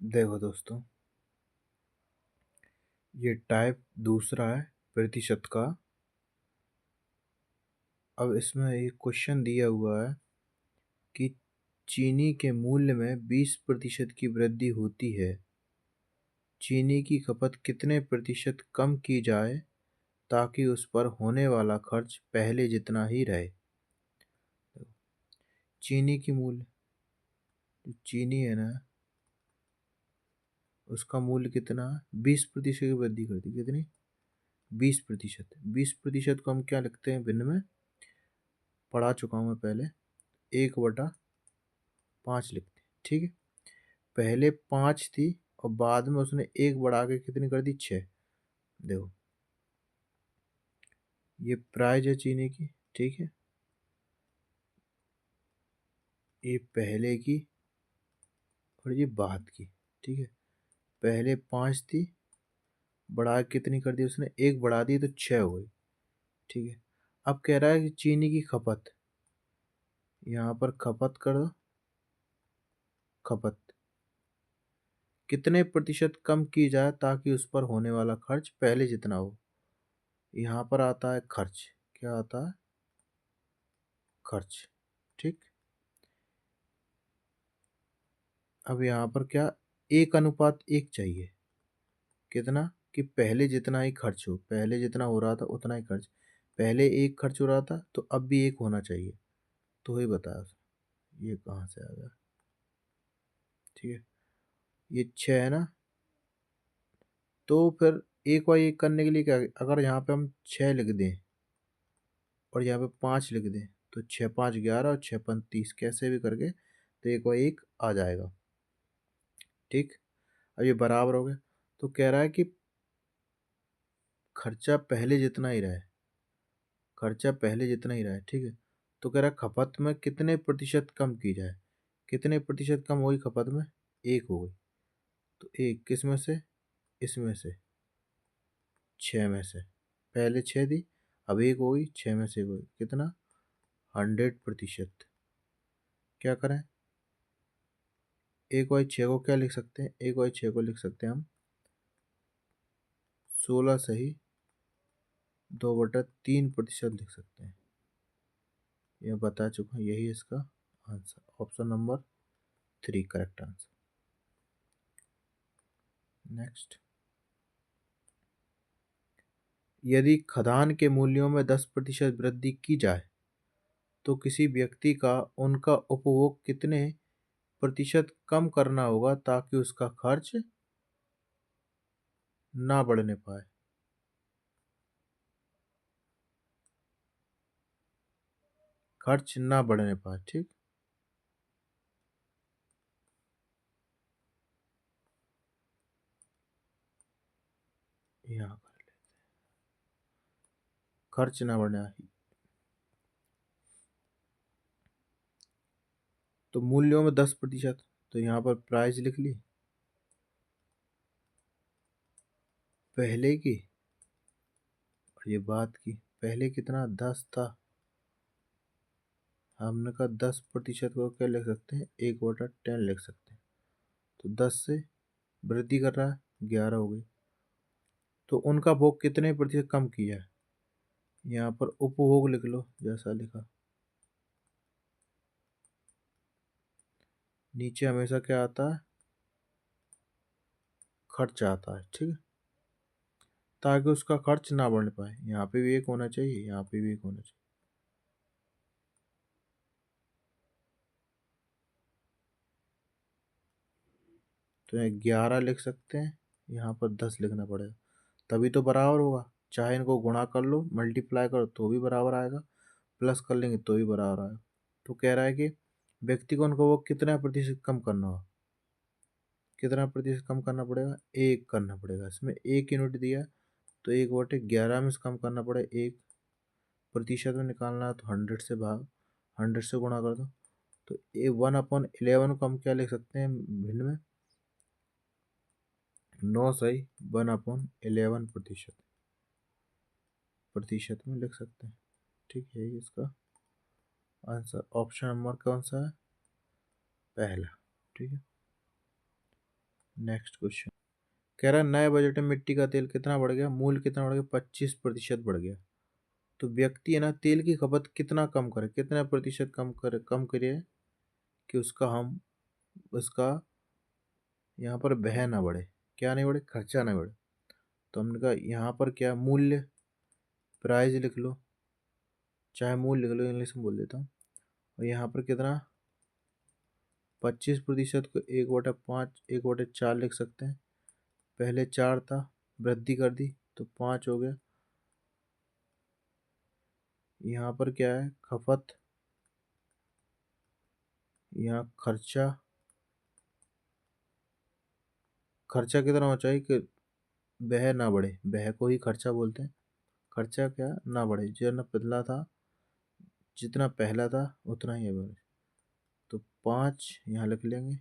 देखो दोस्तों, ये टाइप दूसरा है प्रतिशत का। अब इसमें एक क्वेश्चन दिया हुआ है कि चीनी के मूल्य में 20% की वृद्धि होती है। चीनी की खपत कितने प्रतिशत कम की जाए ताकि उस पर होने वाला खर्च पहले जितना ही रहे। चीनी की मूल्य, जो चीनी है ना, उसका मूल्य कितना है? 20% की वृद्धि कर दी। कितनी? 20%। 20% को हम क्या लिखते हैं? भिन्न में पढ़ा चुका हूं मैं पहले, 1/5 लिखते हैं। ठीक है, पहले 5 थी और बाद में उसने 1 बढ़ा के कितनी कर दी? 6। देखो, ये प्राइस है चीनी की। ठीक है, ये पहले की और ये बाद की। ठीक है, पहले 5 थी, बढ़ा के कितनी कर दी उसने? 1 बढ़ा दी तो 6 हो गई। ठीक है, अब कह रहा है कि चीनी की खपत, यहाँ पर खपत कर दो। खपत कितने प्रतिशत कम की जाए ताकि उस पर होने वाला खर्च पहले जितना हो। यहाँ पर आता है खर्च। क्या आता है? खर्च। ठीक, अब यहाँ पर क्या? 1:1 चाहिए। कितना? कि पहले जितना ही खर्च हो, पहले जितना हो रहा था उतना ही खर्च। पहले 1 खर्च हो रहा था तो अब भी 1 होना चाहिए। तो वही बताया। ये कहाँ से आ गया? ठीक है, ये 6 है ना, तो फिर 1/1 करने के लिए क्या? अगर यहाँ पे हम 6 लिख दें और यहाँ पे 5 लिख दें तो 6×5 = 11 और 6×5 = 30, कैसे भी करके तो 1/1 आ जाएगा। ठीक, अब ये बराबर हो गया। तो कह रहा है कि खर्चा पहले जितना ही रहे। खर्चा पहले जितना ही रहे। ठीक है, तो कह रहा है खपत में कितने प्रतिशत कम की जाए। कितने प्रतिशत कम हुई खपत में? 1 हो गई। तो 1 किस में से? इसमें से, 6 में से। पहले 6 थी, अब 1 हो गई, 6 में से 1 हो गई। कितना? 100%। क्या करें? 1/6 को क्या लिख सकते हैं? 1/6 को लिख सकते हैं हम 16 सही 2/3% लिख सकते हैं। यह बता चुका हूं, यही इसका answer. Option number 3 correct answer. Next, यदि खदान के मूल्यों में 10% वृद्धि की जाए तो किसी व्यक्ति का उनका उपभोग कितने प्रतिशत कम करना होगा ताकि उसका खर्च ना बढ़ने पाए। खर्च ना बढ़ने पाए। ठीक, यहाँ कर ले, खर्च ना बढ़ने पाए। तो मूल्यों में 10%, तो यहाँ पर प्राइस लिख ली पहले की और ये बाद की। पहले कितना? 10 था, हमने कहा 10% को क्या लिख सकते हैं? 1/10 लिख सकते हैं। तो 10 से वृद्धि कर रहा है, 11 हो गई। तो उनका भोग कितने प्रतिशत कम किया है? यहाँ पर उपभोग लिख लो जैसा लिखा। नीचे हमेशा क्या आता है? खर्च आता है। ठीक है, ताकि उसका खर्च ना बढ़ पाए। यहाँ पे भी 1 होना चाहिए, यहाँ पे भी 1 होना चाहिए। तो यहाँ 11 लिख सकते हैं, यहाँ पर 10 लिखना पड़ेगा, तभी तो बराबर होगा। चाहे इनको गुणा कर लो, मल्टीप्लाई करो तो भी बराबर आएगा, प्लस कर लेंगे तो भी बराबर आएगा। तो कह रहा है कि व्यक्ति को उनको वो कितना प्रतिशत कम करना होगा। कितना प्रतिशत कम करना पड़ेगा? 1 करना पड़ेगा। इसमें 1 यूनिट दिया, तो 1/11 में से कम करना पड़ेगा। 1 प्रतिशत में निकालना है तो 100 से भाग, 100 से गुणा कर दो। तो 1/11 को हम क्या लिख सकते हैं भिन्न में? 9 सही 1/11 प्रतिशत। प्रतिशत में लिख सकते हैं। ठीक है, ये इसका आंसर। ऑप्शन नंबर कौन सा है? पहला। ठीक है, नेक्स्ट क्वेश्चन कह रहा है नए बजट में मिट्टी का तेल कितना बढ़ गया, मूल्य कितना बढ़ गया, 25% बढ़ गया। तो व्यक्ति है ना तेल की खपत कितना कम करे, कितना प्रतिशत कम करे कि उसका हम उसका यहाँ पर वह ना बढ़े, क्या नहीं बढ़े, खर्चा ना बढ़े। तो हमने कहा यहाँ पर क्या मूल्य, प्राइस लिख लो, चाहे मूल्य लिख लो, इंग्लिश में बोल देता हूँ। और यहाँ पर कितना, 25% को 1/5 1/4 लिख सकते हैं। पहले 4 था, वृद्धि कर दी तो 5 हो गया। यहाँ पर क्या है, खपत, यहाँ खर्चा, खर्चा कितना होना चाहिए कि वह ना बढ़े, वह को ही खर्चा बोलते हैं। खर्चा क्या ना बढ़े, जितना पहला था, जितना पहला था उतना ही है बढ़े। तो 5 यहाँ लिख लेंगे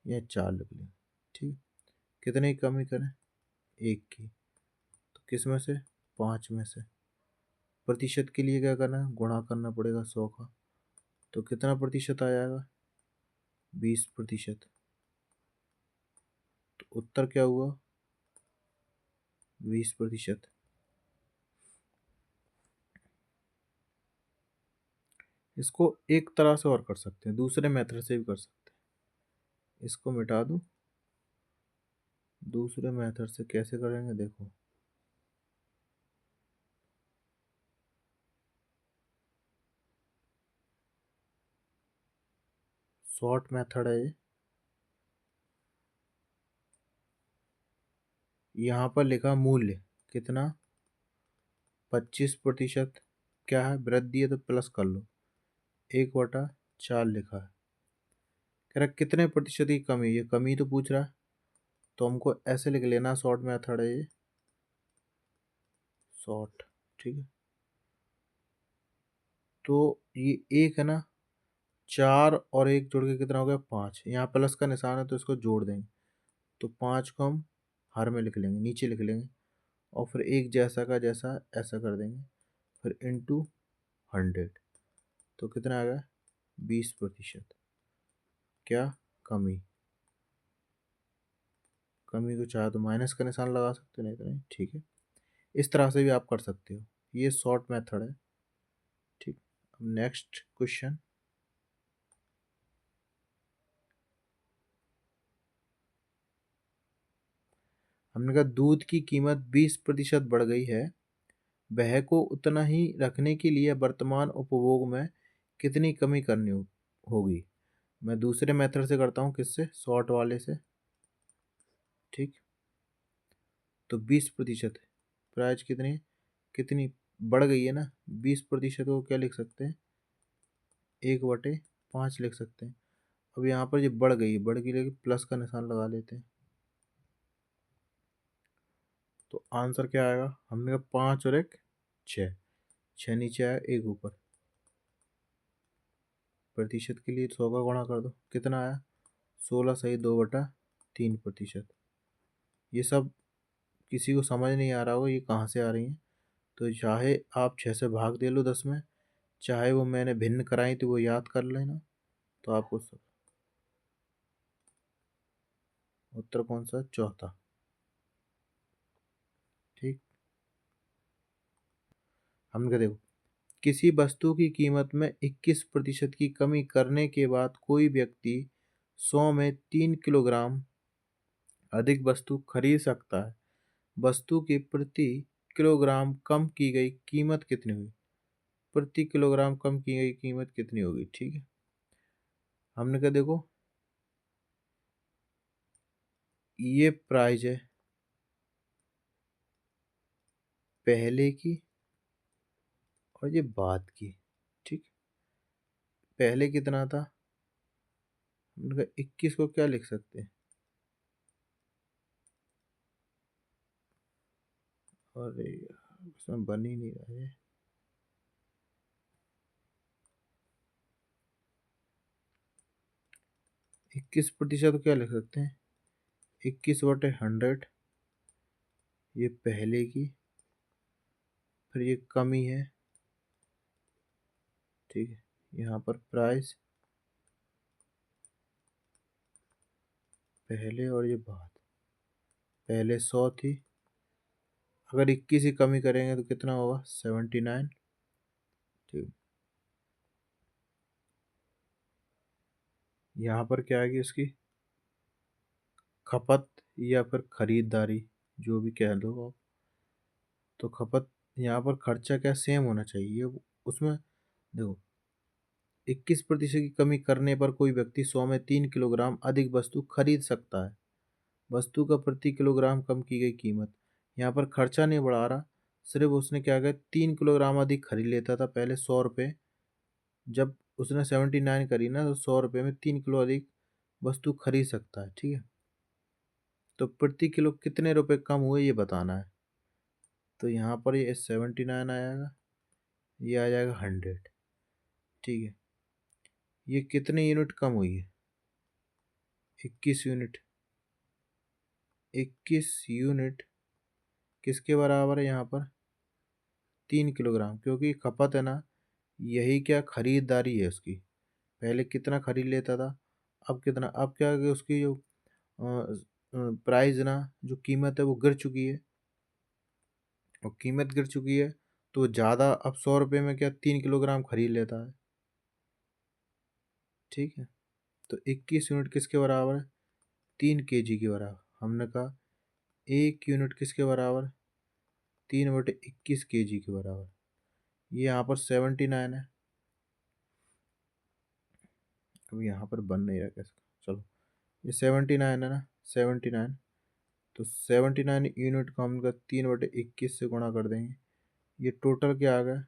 या 4 लिख लेंगे, ठीक। कितने की कमी करें, 1 की। तो किस में से, 5 में से। प्रतिशत के लिए क्या करना है, गुणा करना पड़ेगा 100 का। तो कितना प्रतिशत आ जाएगा, 20%। तो उत्तर क्या हुआ, 20%। इसको एक तरह से और कर सकते हैं, दूसरे मेथड से भी कर सकते हैं। इसको मिटा दूं, दूसरे मेथड से कैसे करेंगे देखो। शॉर्ट मेथड है ये। यहाँ पर लिखा मूल्य कितना, 25%। क्या है, वृद्धि है तो प्लस कर लो, 1/4 लिखा है। कह रहा कितने प्रतिशत की कमी, ये कमी तो पूछ रहा है। तो हमको ऐसे लिख लेना, शॉर्ट मेथड है ये, शॉर्ट, ठीक है। तो ये एक है ना, 4 और 1 जोड़ के कितना हो गया, 5। यहाँ प्लस का निशान है तो इसको जोड़ देंगे। तो 5 को हम हर में लिख लेंगे, नीचे लिख लेंगे। और फिर एक जैसा का जैसा ऐसा कर देंगे, फिर इंटू 100। तो कितना आ गया, 20%। क्या, कमी। कमी को चाहे तो माइनस का निशान लगा सकते हो, नहीं तो नहीं, ठीक है। इस तरह से भी आप कर सकते हो, ये शॉर्ट मेथड है, ठीक। अब नेक्स्ट क्वेश्चन, हमने कहा दूध की कीमत 20% बढ़ गई है, वह को उतना ही रखने के लिए वर्तमान उपभोग में कितनी कमी करनी होगी। मैं दूसरे मेथड से करता हूँ, किससे, शॉर्ट वाले से, ठीक। तो 20%, प्राइस कितनी कितनी बढ़ गई है ना, 20% को क्या लिख सकते हैं, 1/5 लिख सकते हैं। अब यहाँ पर ये बढ़ गई, बढ़ गई, लेकिन प्लस का निशान लगा लेते हैं। तो आंसर क्या आएगा, हमने कहा 5 और 1 6, 6 नीचे आया, 1 ऊपर। प्रतिशत के लिए 100 का गुणा कर दो, कितना आया, 16 सही 2/3%। ये सब किसी को समझ नहीं आ रहा होगा ये कहाँ से आ रही हैं। तो चाहे आप 6 से भाग दे लो 10 में, चाहे वो मैंने भिन्न कराई थी वो याद कर लेना। तो आपको सब उत्तर कौन सा, चौथा, ठीक। हमने कहा देखो, किसी वस्तु की कीमत में 21% की कमी करने के बाद कोई व्यक्ति 100 में 3 किलोग्राम अधिक वस्तु खरीद सकता है। वस्तु की प्रति किलोग्राम कम की गई कीमत कितनी हुई, प्रति किलोग्राम कम की गई कीमत कितनी होगी, ठीक है। हमने कहा देखो, ये प्राइस है पहले की और ये बाद की, ठीक। पहले कितना था, हमने कहा 21 को क्या लिख सकते हैं, अरे यार इसमें बन ही नहीं रहा है। 21% को क्या लिख सकते हैं, 21/100। ये पहले की, फिर ये कमी है, ठीक है। यहाँ पर प्राइस, पहले और ये बाद, पहले 100 थी, अगर 21 की कमी करेंगे तो कितना होगा 79। ठीक, यहाँ पर क्या आएगी उसकी खपत या फिर खरीदारी, जो भी कह दो आप। तो खपत, यहाँ पर खर्चा क्या सेम होना चाहिए उसमें। देखो 21% की कमी करने पर कोई व्यक्ति 100 में 3 किलोग्राम अधिक वस्तु खरीद सकता है। वस्तु का प्रति किलोग्राम कम की गई कीमत, यहाँ पर खर्चा नहीं बढ़ा रहा, सिर्फ उसने क्या किया 3 किलोग्राम अधिक खरीद लेता था पहले 100 रुपये, जब उसने 79 करी ना तो 100 रुपये में 3 किलो अधिक वस्तु खरीद सकता है। ठीक है, तो प्रति किलो कितने रुपए कम हुए ये बताना है। तो यहाँ पर ये 79 आएगा, ये आ जाएगा 100। ठीक है, ये कितने यूनिट कम हुई है 21 यूनिट। 21 यूनिट किसके बराबर है यहाँ पर 3 किलोग्राम, क्योंककि खपत है ना, यही क्या खरीदारी है उसकी। पहले कितना खरीद लेता था, अब कितना, अब क्या है कि उसकी जो प्राइस ना, जो कीमत है वो गिर चुकी है, और कीमत गिर चुकी है तो ज़्यादा अब 100 रुपये में क्या 3 किलोग्राम खरीद लेता है। ठीक है, तो 21 यूनिट किसके बराबर है 3 kg के बराबर। हमने कहा 1 यूनिट किसके बराबर 3/21 kg के बराबर। ये यहाँ पर 79 है, अब यहाँ पर बन नहीं रहा कैसे, चलो ये 79 है ना 79, तो 79 यूनिट को हम 3/21 से गुणा कर देंगे, ये टोटल क्या आ गया,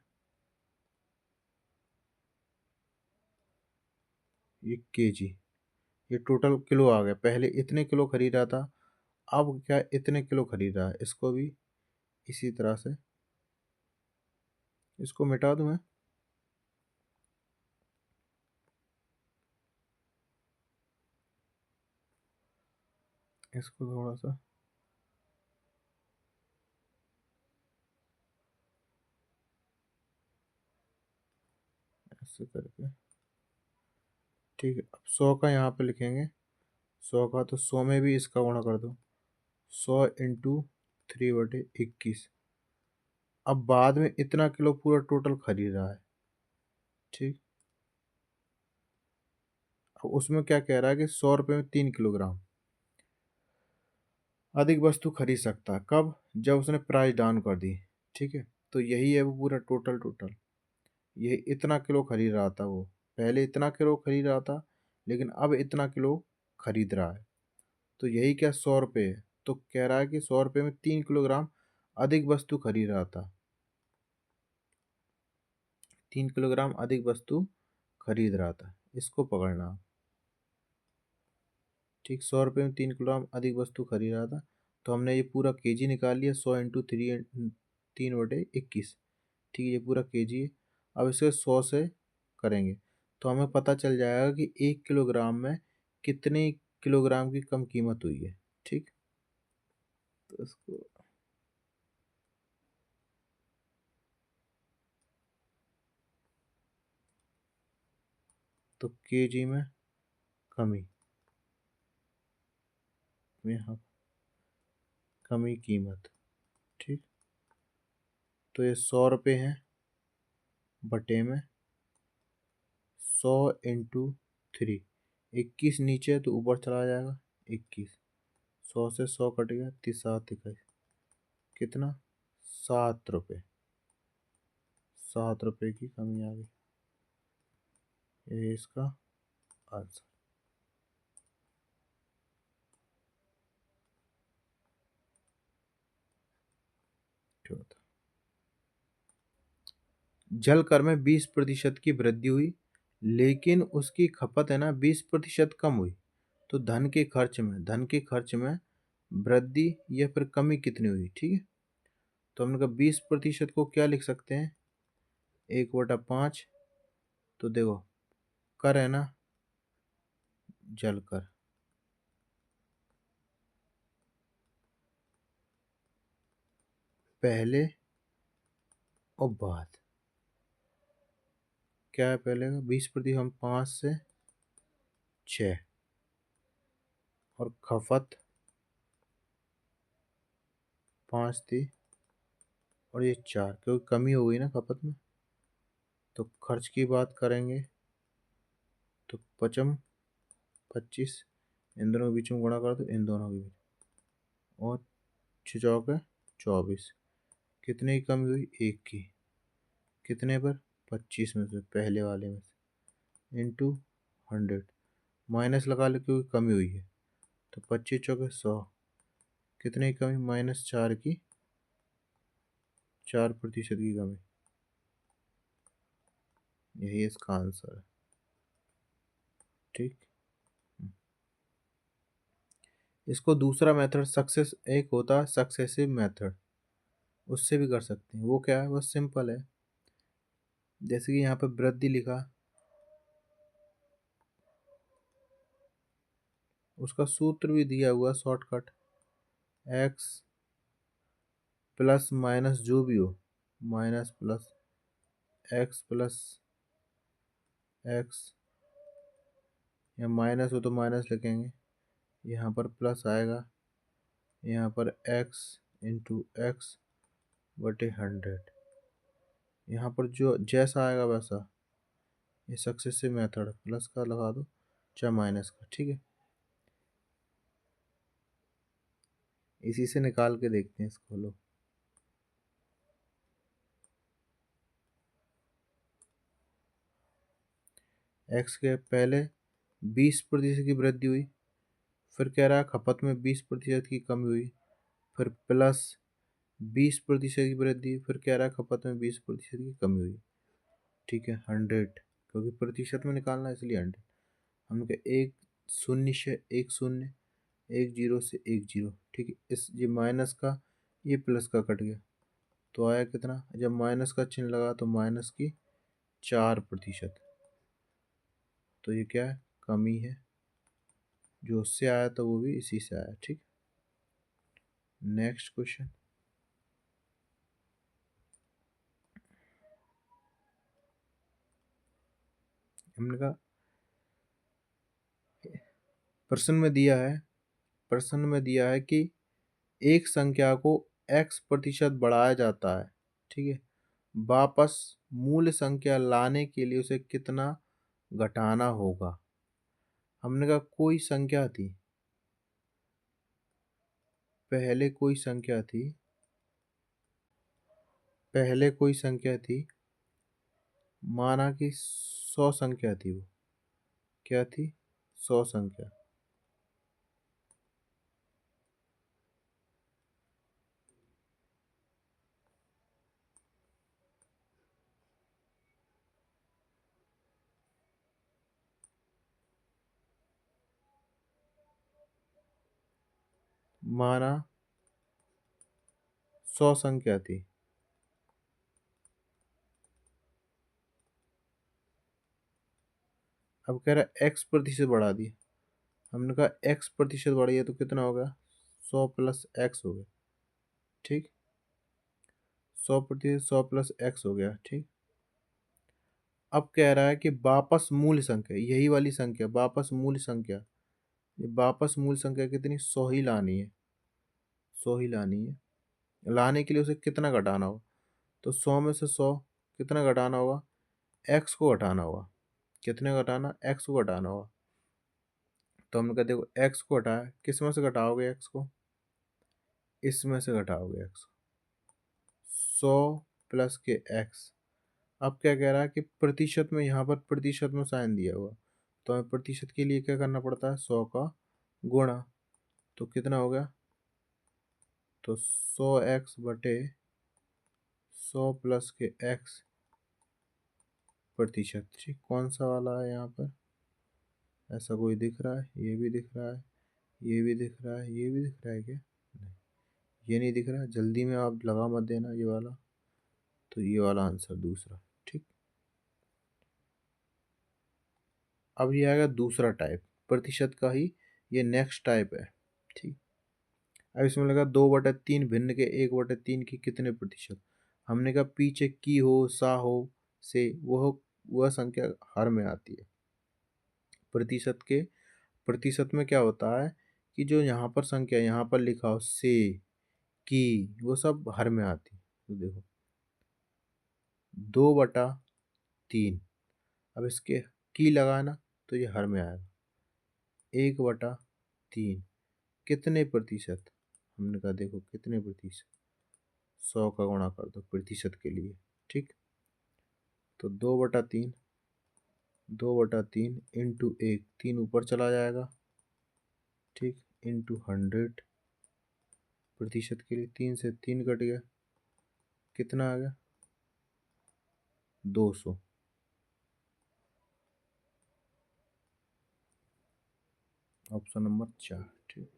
ये केजी, ये टोटल किलो आ गया। पहले इतने किलो खरीद रहा था, अब क्या इतने किलो खरीद रहा है। इसको भी इसी तरह से, इसको मिटा दूं मैं, इसको थोड़ा सा ऐसे करके। ठीक है, अब 100 का यहाँ पे लिखेंगे, 100 का, तो 100 में भी इसका गुणा कर दो, 100 × 3/21। अब बाद में इतना किलो पूरा टोटल खरीद रहा है। ठीक, अब उसमें क्या कह रहा है कि 100 रुपये में 3 किलोग्राम अधिक वस्तु खरीद सकता है, कब, जब उसने प्राइस डाउन कर दी। ठीक है, तो यही है वो पूरा टोटल, ये इतना किलो खरीद रहा था वो, पहले इतना किलो खरीद रहा था, लेकिन अब इतना किलो खरीद रहा है। तो यही क्या 100 रुपये है, तो कह रहा है कि 100 रुपये में 3 किलोग्राम अधिक वस्तु खरीद रहा था, 3 किलोग्राम अधिक वस्तु खरीद रहा था, इसको पकड़ना। ठीक, 100 रुपये में 3 किलोग्राम अधिक वस्तु खरीद रहा था, तो हमने ये पूरा केजी निकाल लिया, 100 × 3 3/21। ठीक है, ये पूरा केजी है। अब इसे 100 से करेंगे तो हमें पता चल जाएगा कि 1 किलोग्राम में कितने किलोग्राम की कम कीमत हुई है। ठीक, तो इसको, तो केजी में कमी में हम कमी कीमत। ठीक, तो ये 100 रुपये है बटे में 100 × 3, 21 नीचे है तो ऊपर चला जाएगा 21, 100 से 100 कट गया, 3×7 = 21, कितना 7 रुपये, 7 रुपये की कमी आ गई, ये इसका आंसर। चौथा, जल कर में 20% की वृद्धि हुई, लेकिन उसकी खपत है ना 20% कम हुई, तो धन के खर्च में वृद्धि या फिर कमी कितनी हुई। ठीक है, तो हमने कहा 20% को क्या लिख सकते हैं 1/5। तो देखो कर है ना जल कर, पहले और बाद, क्या है पहले का 20%, हम 5 से 6, और खपत 5 थी और ये 4, क्योंकि कमी हो गई ना खपत में। तो खर्च की बात करेंगे तो 25, इन दोनों के बीच में गुणा कर दो, इन दोनों के बीच, और 6 चौके 24। कितने की कमी हुई? 1 की। कितने पर? 25 में से, पहले वाले में से, इंटू 100। माइनस लगा लो क्योंकि कमी हुई है। तो 25 चौके 100। कितने की कमी? -4 की, 4% की कमी। यही इसका आंसर है। ठीक। इसको दूसरा मेथड सक्सेस, एक होता है सक्सेसिव मेथड, उससे भी कर सकते हैं। वो क्या है? बस सिंपल है। जैसे कि यहाँ पे वृद्धि लिखा, उसका सूत्र भी दिया हुआ शॉर्टकट, एक्स प्लस माइनस जो भी हो, minus plus x plus x, या माइनस हो तो माइनस लिखेंगे, यहाँ पर प्लस आएगा, यहाँ पर एक्स इंटू एक्स बटे 100। यहाँ पर जो जैसा आएगा वैसा, ये सक्सेसिव मेथड, प्लस का लगा दो चाहे माइनस का। ठीक है, इसी से निकाल के देखते हैं इसको। लो, एक्स के पहले 20% की वृद्धि हुई, फिर कह रहा है खपत में 20% की कमी हुई, फिर प्लस 20% की वृद्धि, फिर कह रहा है खपत में 20% की कमी हुई। ठीक है, 100, क्योंकि प्रतिशत में निकालना है इसलिए 100। हमने कहा एक शून्य से एक शून्य, एक जीरो से एक जीरो। ठीक है, इस ये माइनस का ये प्लस का कट गया, तो आया कितना? जब माइनस का चिन्ह लगा तो माइनस की 4%। तो ये क्या है? कमी है। जो उससे आया था वो भी इसी से आया। ठीक, नेक्स्ट क्वेश्चन। हमने कहा प्रश्न में दिया है कि एक संख्या को x% बढ़ाया जाता है। ठीक है, वापस मूल संख्या लाने के लिए उसे कितना घटाना होगा? हमने कहा कोई संख्या थी, पहले कोई संख्या थी, पहले कोई संख्या थी, माना कि 100 संख्या थी। वो क्या थी? 100 संख्या। माना 100 संख्या थी, अब कह रहा है x% बढ़ा दी। हमने कहा x% बढ़ी है तो कितना होगा? 100 प्लस एक्स हो गया। ठीक, 100%, 100 प्लस एक्स हो गया। ठीक, अब कह रहा है कि वापस मूल संख्या, यही वाली संख्या वापस मूल संख्या, ये वापस मूल संख्या कितनी? 100 ही लानी है, 100 ही लानी है। लाने के लिए उसे कितना घटाना होगा? तो 100 में से 100 कितना घटाना होगा? एक्स को घटाना होगा। कितने घटाना? एक्स को घटाना होगा। तो हमने कहा देखो, एक्स को घटाया, किस में से घटाओगे एक्स को? इसमें से घटाओगे एक्स को, 100 प्लस के एक्स। अब क्या कह रहा है कि प्रतिशत में, यहाँ पर प्रतिशत में साइन दिया हुआ, तो हमें प्रतिशत के लिए क्या करना पड़ता है? 100 का गुणा। तो कितना हो गया? तो 100x बटे 100 प्लस के x प्रतिशत। ठीक, कौन सा वाला है यहाँ पर? ऐसा कोई दिख रहा है? ये भी दिख रहा है, ये भी दिख रहा है, ये भी दिख रहा है क्या? नहीं, ये नहीं दिख रहा है। जल्दी में आप लगा मत देना ये वाला। तो ये वाला आंसर दूसरा। ठीक, अब ये आएगा दूसरा टाइप, प्रतिशत का ही ये नेक्स्ट टाइप है। ठीक, अब इसमें लगा 2/3 भिन्न के 1/3 की कितने प्रतिशत? हमने कहा पीछे की हो, सा हो, से, वह संख्या हर में आती है। प्रतिशत के, प्रतिशत में क्या होता है कि जो यहाँ पर संख्या यहाँ पर लिखा हो से, की, वो सब हर में आती। तो देखो 2/3, अब इसके की लगाना तो ये हर में आएगा। 1/3 कितने प्रतिशत, हमने कहा देखो कितने प्रतिशत, 100 का गुणा कर दो प्रतिशत के लिए, ठीक। तो 2/3, 2/3 इंटू 1, 3 ऊपर चला जाएगा, ठीक, इंटू 100 प्रतिशत के लिए, 3 से 3 कट गया, कितना आ गया 200। ऑप्शन नंबर 4, ठीक।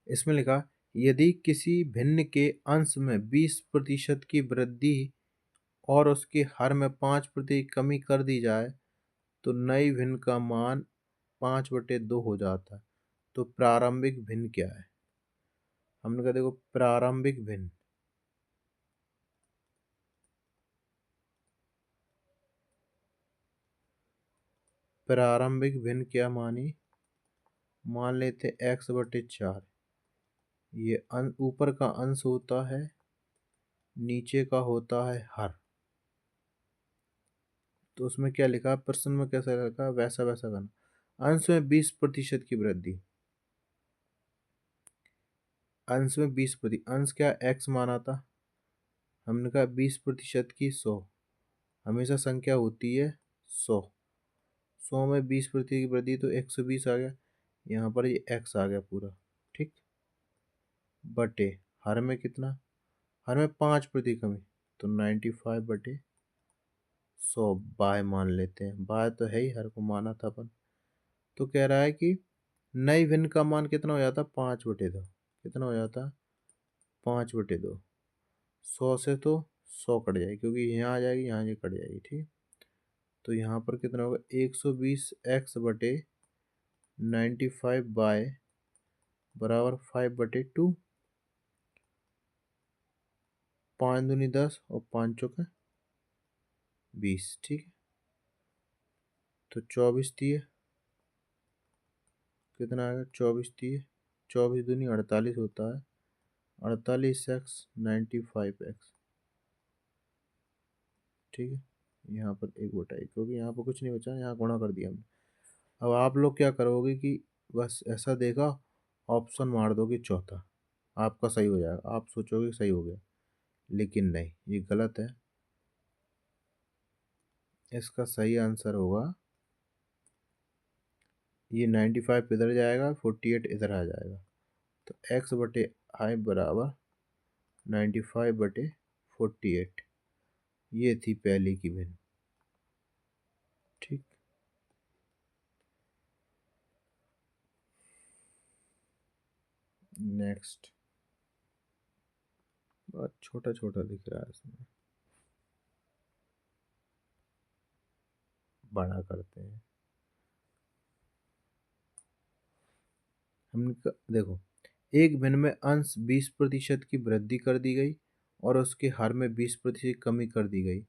इसमें लिखा यदि किसी भिन्न के अंश में 20% की वृद्धि और उसके हर में 5% कमी कर दी जाए तो नई भिन्न का मान 5/2 हो जाता है। तो प्रारंभिक भिन्न क्या है? हमने कहा देखो प्रारंभिक भिन्न, प्रारंभिक भिन्न क्या मानी, मान लेते x/4, ये ऊपर का अंश होता है, नीचे का होता है हर। तो उसमें क्या लिखा, प्रश्न में कैसा लिखा वैसा वैसा करना। अंश में 20% की वृद्धि, अंश में 20%, अंश क्या x माना था, हमने कहा 20% की 100, हमेशा संख्या होती है 100, 100 में 20% की वृद्धि तो 120 आ गया, यहाँ पर ये x आ गया पूरा, ठीक। बटे हर में कितना, हर में 5% कमी, तो 95/100 बाय मान लेते हैं, बाय तो है ही, हर को माना था अपन। तो कह रहा है कि नई भिन्न का मान कितना हो जाता, 5/2, कितना हो जाता 5/2, 100 से तो 100 कट जाएगी क्योंकि यहाँ आ जाएगी, यहाँ ये कट जाएगी, ठीक। तो यहाँ पर कितना होगा 120x/95 बाय बराबर 5/2, 5 दूनी 10 और 5 चौके 20, ठीक। तो 24 कितना आएगा, 24 दूनी 48 होता है, 48x/95x, ठीक है। यहाँ पर 1/1 क्योंकि यहाँ पर कुछ नहीं बचा, यहाँ गुणा कर दिया हमने। अब आप लोग क्या करोगे कि बस ऐसा देखा, ऑप्शन मार दोगे चौथा, आपका सही हो जाएगा, आप सोचोगे सही हो गया, लेकिन नहीं, ये गलत है। इसका सही आंसर होगा, ये 95 इधर जाएगा, 48 इधर आ जाएगा, तो x/i बराबर 95/48, ये थी पहली की भिन्न, ठीक। नेक्स्ट, बहुत छोटा छोटा दिख रहा है, इसमें बड़ा करते हैं। हमने देखो एक भिन्न में अंश 20% की वृद्धि कर दी गई और उसके हर में 20% कमी कर दी गई,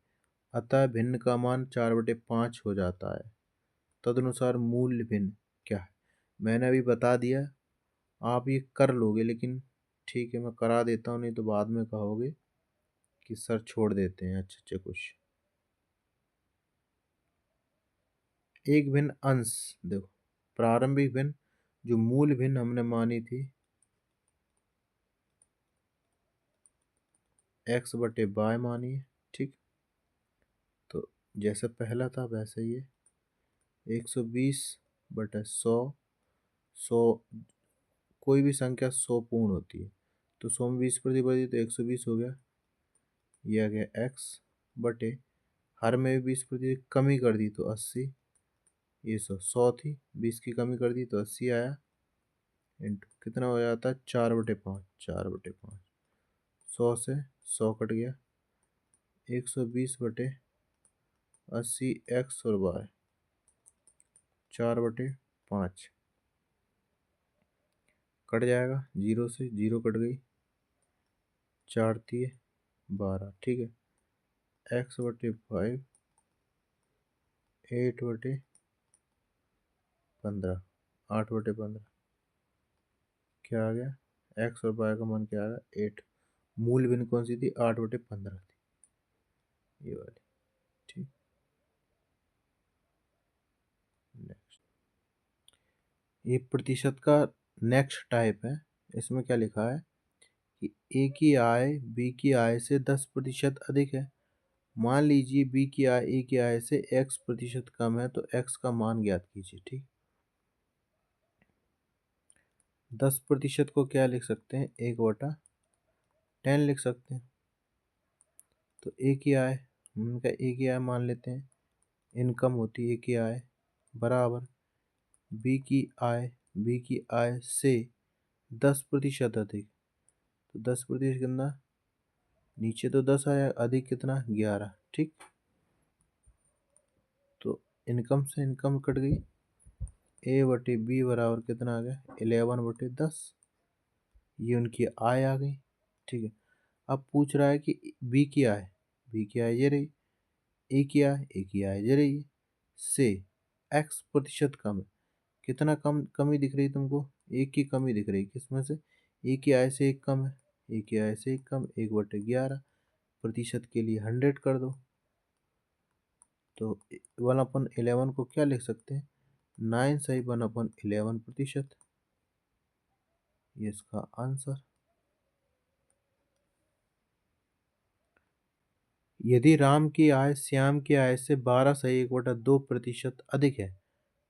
अतः भिन्न का मान 4/5 हो जाता है। तदनुसार मूल्य भिन्न क्या है? मैंने अभी बता दिया, आप ये कर लोगे, लेकिन ठीक है मैं करा देता हूँ, नहीं तो बाद में कहोगे कि सर छोड़ देते हैं अच्छे अच्छे क्वेश्चन। एक भिन्न अंश, देखो प्रारंभिक भिन्न जो मूल भिन्न हमने मानी थी x/y मानी है, ठीक। तो जैसे पहला था वैसे ही है, 120/100, 100 कोई भी संख्या 100 पूर्ण होती है, तो 100 में 20% तो 120 हो गया, ये आ गया x बटे हर में भी 20% कमी कर दी तो 80, ये 100 थी, 20 की कमी कर दी तो 80 आया, इंटू कितना हो जाता है 4/5, 4/5, 100 से 100 कट गया, 120/80 80 एक्स और वाई, 4/5 कट जाएगा, जीरो से जीरो कट गई, 4×3 = 12, ठीक है। x/5 8/15, 8/15 क्या आ गया, एक्स और वाई का मान क्या आ गया 8। मूल बिन कौन सी थी, 8/15 थी, ये वाली, ठीक। नेक्स्ट, ये प्रतिशत का नेक्स्ट टाइप है। इसमें क्या लिखा है कि ए की आय बी की आय से 10% अधिक है। मान लीजिए बी की आय ए की आय से x% कम है, तो x का मान ज्ञात कीजिए, ठीक। 10% को क्या लिख सकते हैं, 1/10 लिख सकते हैं। तो ए की आय, उनका ए की आय मान लेते हैं, इनकम होती है ए की आय, बराबर बी की आय से 10% अधिक। तो 10% कितना, नीचे तो 10 आया, अधिक कितना 11, ठीक। तो इनकम से इनकम कट गई, A/B बराबर कितना आ गया 11/10, ये उनकी आय आ गई, ठीक है। अब पूछ रहा है कि बी की आय ये रही, ए की आय ये रही, से x% कम है। कितना कमी दिख रही तुमको, एक की कमी दिख रही, किसमें से, ए की आय से एक कम है, ए की आय से एक कम, 1/11, प्रतिशत के लिए 100 कर दो। तो 1/11 को क्या लिख सकते हैं, 9 सही 1/11%, ये इसका आंसर। यदि राम की आय श्याम की आय से 12 सही 1/2% अधिक है,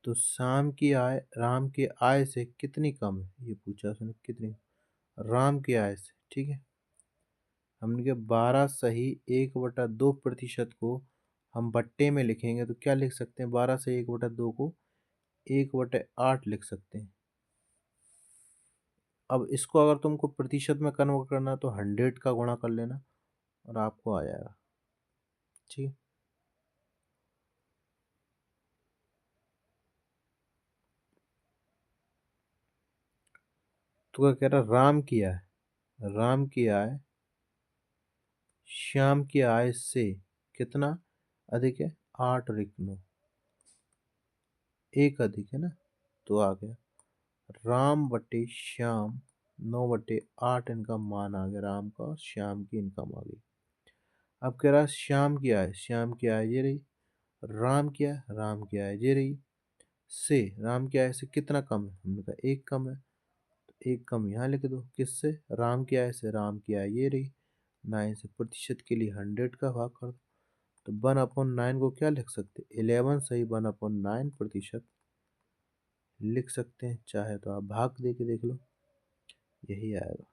तो श्याम की आय राम की आय से कितनी कम है, ये पूछा उसने, कितनी, राम की आय से, ठीक है। हमने कहा 12 सही 1/2% को हम बट्टे में लिखेंगे तो क्या लिख सकते हैं, 12 सही 1/2 को 1/8 लिख सकते हैं। अब इसको अगर तुमको प्रतिशत में कन्वर्ट करना है तो 100 का गुणा कर लेना और आपको आ जाएगा, ठीक। तो क्या कह रहा, राम की आय श्याम की आय से कितना अधिक है, 8 और 1 9, एक अधिक है ना, तो आ गया राम बटे श्याम, 9/8 इनका मान आ गया, राम का और श्याम की इनकम आ गई। अब कह रहा है श्याम की आय ये रही, राम की आय ये रही, से राम की आय से कितना कम है, हमने कहा एक कम है, तो एक कम यहाँ लिख दो, किससे, राम की आय से, राम की आय ये रही, 9 से, प्रतिशत के लिए 100 का भाग कर दो। तो 1/9 को क्या लिख सकते, 11 सही 1/9% लिख सकते हैं। चाहे तो आप भाग दे के देख लो, यही आएगा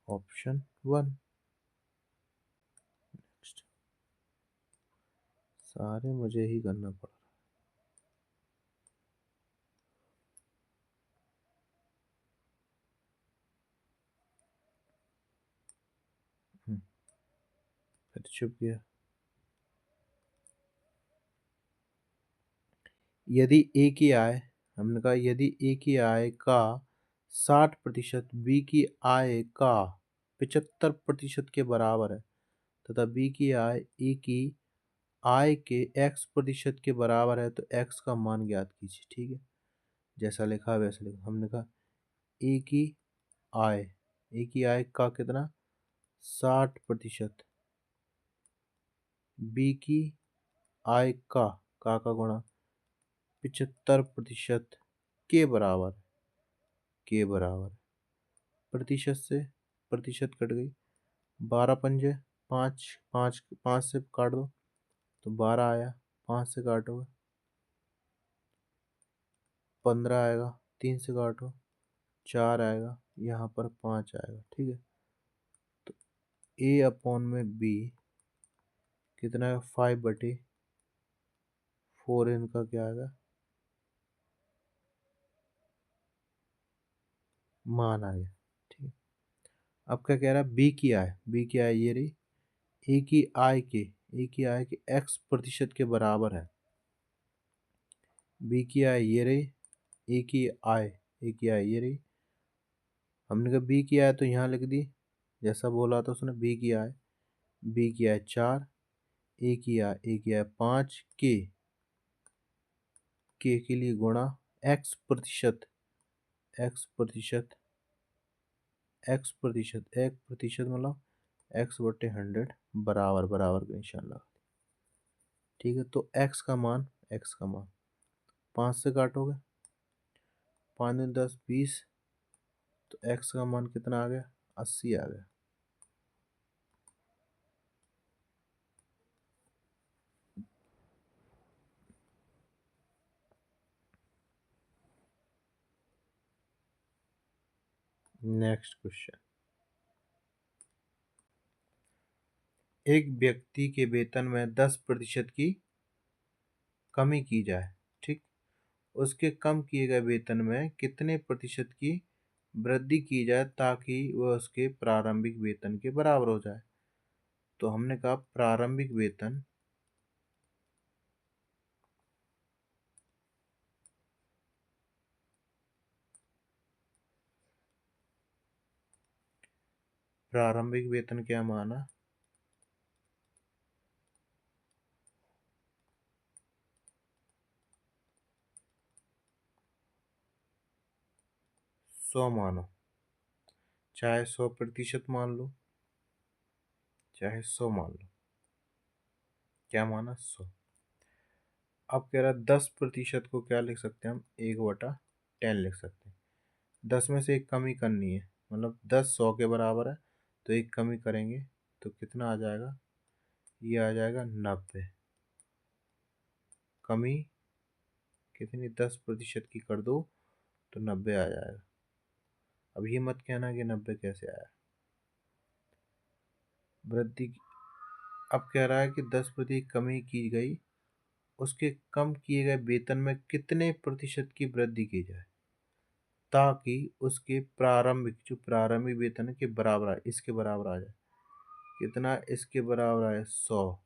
ऑप्शन 1। सारे मुझे ही करना पड़ रहा है। फिर चुप गया। यदि ए की आय, हमने कहा यदि ए की आय का 60% बी की आय का 75% के बराबर है, तथा बी की आय ए की आय के x% के बराबर है, तो x का मान ज्ञात कीजिए, ठीक है। जैसा लिखा है वैसा लिखा, हमने कहा ए की आय, ए की आय का कितना 60%, बी की आय का गुणा 75% के बराबर, के बराबर, प्रतिशत से प्रतिशत कट गई, 12×5 5, 5 5 से काट दो तो 12 आया, 5 से काटोगे 15 आएगा, 3 से काटो 4 आएगा, यहाँ पर 5 आएगा, ठीक है। तो A/B कितना है, 5/4 इनका क्या आएगा, मान आ गया, ठीक है। अब क्या कह रहा है, बी की आय ये रही, ए की आय के x प्रतिशत के बराबर है। बी की आय ये रही, ए की आय ये रही। हमने कहा बी की आय तो यहाँ लिख दी, जैसा बोला था उसने, बी की आय 4, ए की आय 5, के लिए गुणा x प्रतिशत, एक प्रतिशत मतलब x/100 बराबर बराबर का निशान लगा। ठीक है, तो x का मान 5 से काटोगे, 5 दूनी 10 20, तो x का मान कितना आ गया, 80 आ गया। नेक्स्ट क्वेश्चन, एक व्यक्ति के वेतन में 10% की कमी की जाए, ठीक, उसके कम किए गए वेतन में कितने प्रतिशत की वृद्धि की जाए ताकि वह उसके प्रारंभिक वेतन के बराबर हो जाए। तो हमने कहा प्रारंभिक वेतन क्या माना, 100 मानो, चाहे 100% मान लो, चाहे 100 मान लो, क्या माना 100। अब कह रहा 10% को क्या लिख सकते हैं हम, 1/10 लिख सकते हैं। 10 में से एक कमी करनी है, मतलब 10 100 के बराबर है, तो एक कमी करेंगे तो कितना आ जाएगा, ये आ जाएगा 90। कमी कितनी, 10% की कर दो तो 90 आ जाएगा। अब ये मत कहना कि 90 कैसे आया, वृद्धि। अब कह रहा है कि 10% कमी की गई, उसके कम किए गए वेतन में कितने प्रतिशत की वृद्धि की जाए ताकि उसके प्रारंभिक वेतन के बराबर आए, इसके बराबर आ जाए। कितना, इसके बराबर आए 100,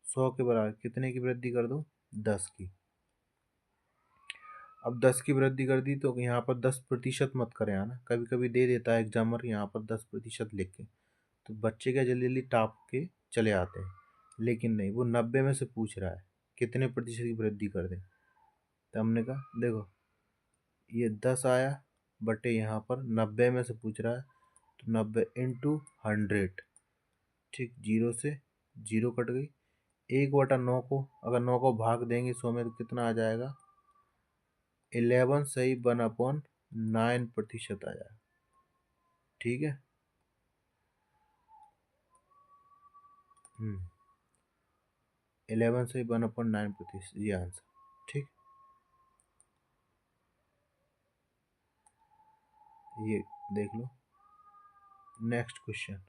100 के बराबर कितने की वृद्धि कर दो, 10 की। अब 10 की वृद्धि कर दी तो यहाँ पर 10% मत करें आना, कभी कभी दे देता है एग्जामर यहाँ पर 10% लिख के, तो बच्चे क्या जल्दी जल्दी टाप के चले आते हैं, लेकिन नहीं, वो 90 में से पूछ रहा है कितने प्रतिशत की वृद्धि कर दें। तो हमने कहा देखो, ये 10 आया बटे यहाँ पर 90 में से पूछ रहा है, तो 90 इंटू 100, ठीक, 0 से 0 कट गई। 1/9 को अगर 9 को भाग देंगे 100 में तो कितना आ जाएगा, 11 सही 1/9% आ जाएगा। ठीक है, 11 सही 1/9%, ये आंसर। ठीक, ये देख लो। नेक्स्ट क्वेश्चन,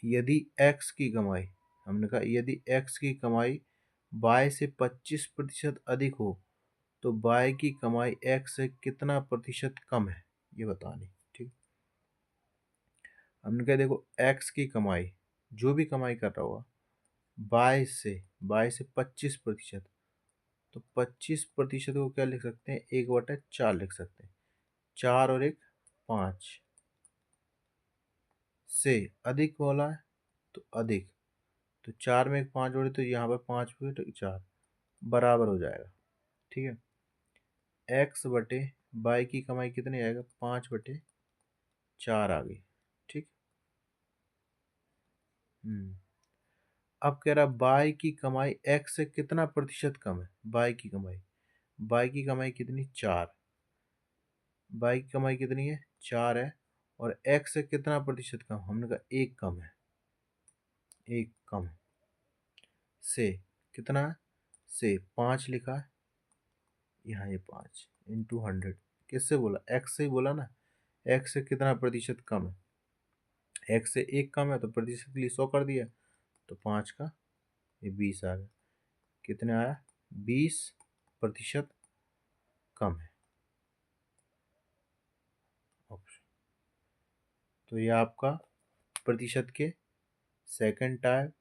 यदि x की कमाई, हमने कहा यदि x की कमाई y से 25% अधिक हो तो y की कमाई x से कितना प्रतिशत कम है, ये बतानी। ठीक, हमने कहा देखो x की कमाई, जो भी कमाई कर रहा होगा, y से 25%, तो 25% को क्या लिख सकते हैं, 1/4 लिख सकते हैं। 4 और 1 5 से अधिक बोला है, तो अधिक, तो 4 में एक 5 जोड़े तो यहाँ पर 5 हुए तो 4 बराबर हो जाएगा। ठीक है, x बटे बाई की कमाई कितनी आएगा, 5/4 आ गई। ठीक, अब कह रहा बाई की कमाई x से कितना प्रतिशत कम है, बाई की कमाई कितनी, 4, बाई की कमाई कितनी है, 4 है, और x से कितना प्रतिशत कम, हमने कहा एक कम है, एक कम से कितना है, से 5 लिखा है, यहाँ ये 5 इंटू 100, किससे बोला, x से ही बोला ना, x से कितना प्रतिशत कम है, x से एक कम है तो प्रतिशत के लिए 100 कर दिया, तो 5 का ये 20 आ गया, कितने आया, 20% कम है ऑप्शन। तो ये आपका प्रतिशत के सेकंड टाइप,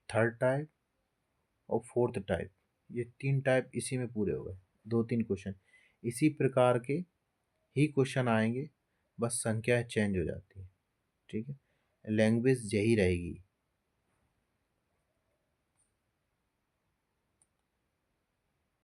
थर्ड टाइप और फोर्थ टाइप, ये 3 टाइप इसी में पूरे हो गए। 2-3 क्वेश्चन इसी प्रकार के ही क्वेश्चन आएंगे, बस संख्या चेंज हो जाती है। ठीक है, लैंग्वेज यही रहेगी,